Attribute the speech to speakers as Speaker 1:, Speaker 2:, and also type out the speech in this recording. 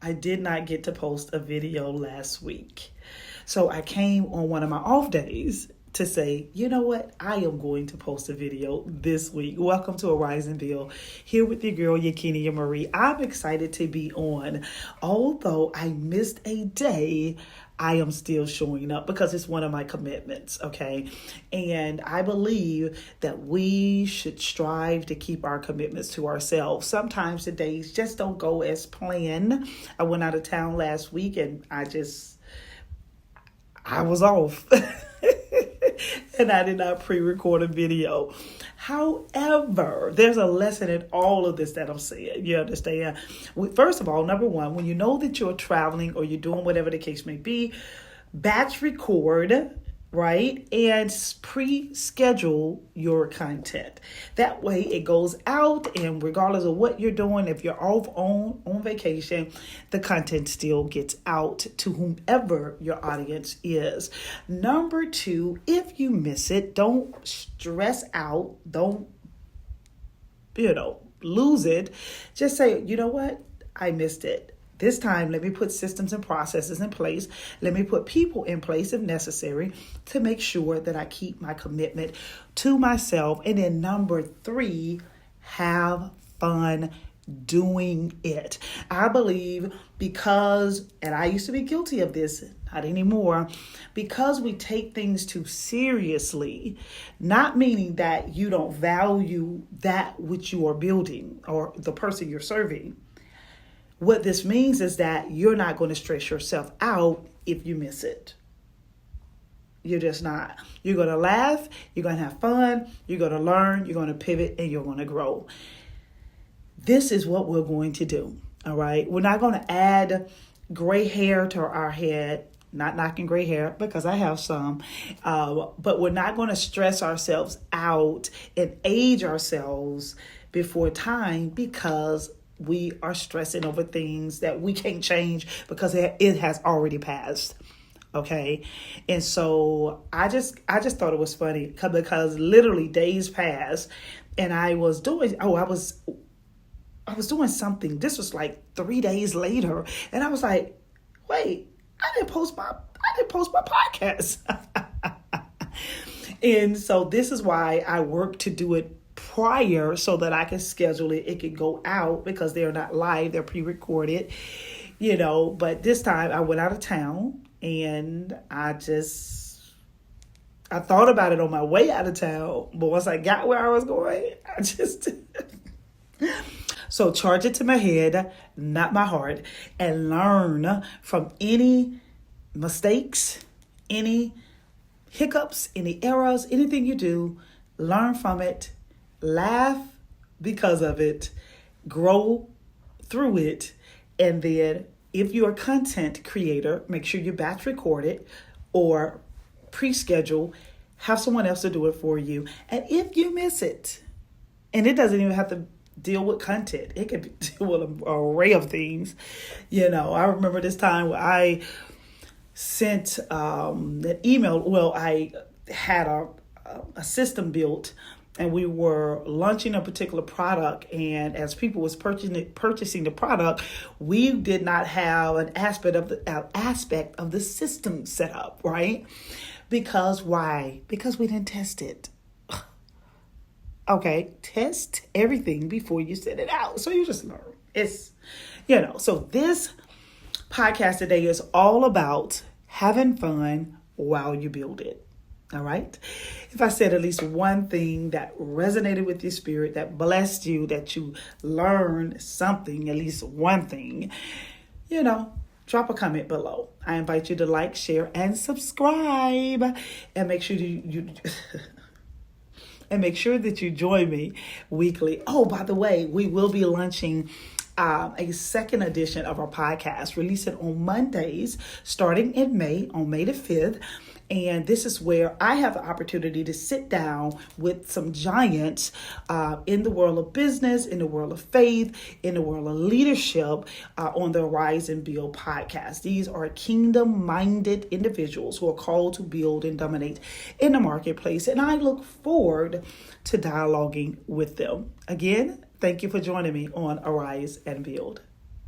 Speaker 1: I did not get to post a video last week. So I came on one of my off days to say, you know what? I am going to post a video this week. Welcome to Arise and Build, here with your girl, Yakinea Marie. I'm excited to be on. Although I missed a day, I am still showing up because it's one of my commitments, okay? And I believe that we should strive to keep our commitments to ourselves. Sometimes the days just don't go as planned. I went out of town last week and I was off. And I did not pre-record a video. However, there's a lesson in all of this that I'm saying. You understand? First of all, number one, when you know that you're traveling or you're doing whatever the case may be, batch record, right? And pre-schedule your content. That way it goes out, and regardless of what you're doing, if you're off on vacation, the content still gets out to whomever your audience is. Number two, if you miss it, don't stress out. Don't, lose it. Just say, you know what? I missed it. This time, let me put systems and processes in place. Let me put people in place if necessary to make sure that I keep my commitment to myself. And then number three, have fun doing it. I believe and I used to be guilty of this, not anymore, because we take things too seriously, not meaning that you don't value that which you are building or the person you're serving. What this means is that you're not going to stress yourself out if you miss it. You're just not. You're going to laugh. You're going to have fun. You're going to learn. You're going to pivot, and you're going to grow. This is what we're going to do. All right. We're not going to add gray hair to our head. Not knocking gray hair because I have some. But we're not going to stress ourselves out and age ourselves before time because we are stressing over things that we can't change because it has already passed. Okay. And so I just thought it was funny because literally days passed and I was doing something. This was like 3 days later. And I was like, wait, I didn't post my podcast. And so this is why I work to do it prior so that I can schedule it. It could go out because they're not live. They're pre-recorded, but this time I went out of town and I thought about it on my way out of town. But once I got where I was going, so charge it to my head, not my heart, and learn from any mistakes, any hiccups, any errors, anything you do, learn from it. Laugh because of it, grow through it, and then if you're a content creator, make sure you batch record it or pre-schedule, have someone else to do it for you. And if you miss it, and it doesn't even have to deal with content, it could deal with an array of things. I remember this time where I sent an email. Well, I had a system built and we were launching a particular product. And as people was purchasing the product, we did not have an aspect of the system set up, right? Because why? Because we didn't test it. Okay, test everything before you send it out. So you just learn. It's, so this podcast today is all about having fun while you build it. All right. If I said at least one thing that resonated with your spirit, that blessed you, that you learned something, at least one thing, drop a comment below. I invite you to like, share, and subscribe, and make sure you and make sure that you join me weekly. Oh, by the way, we will be launching a second edition of our podcast, release it on Mondays, starting in May, on May the 5th. And this is where I have the opportunity to sit down with some giants in the world of business, in the world of faith, in the world of leadership on the Rise and Build podcast. These are kingdom-minded individuals who are called to build and dominate in the marketplace. And I look forward to dialoguing with them. Again, thank you for joining me on Arise and Build.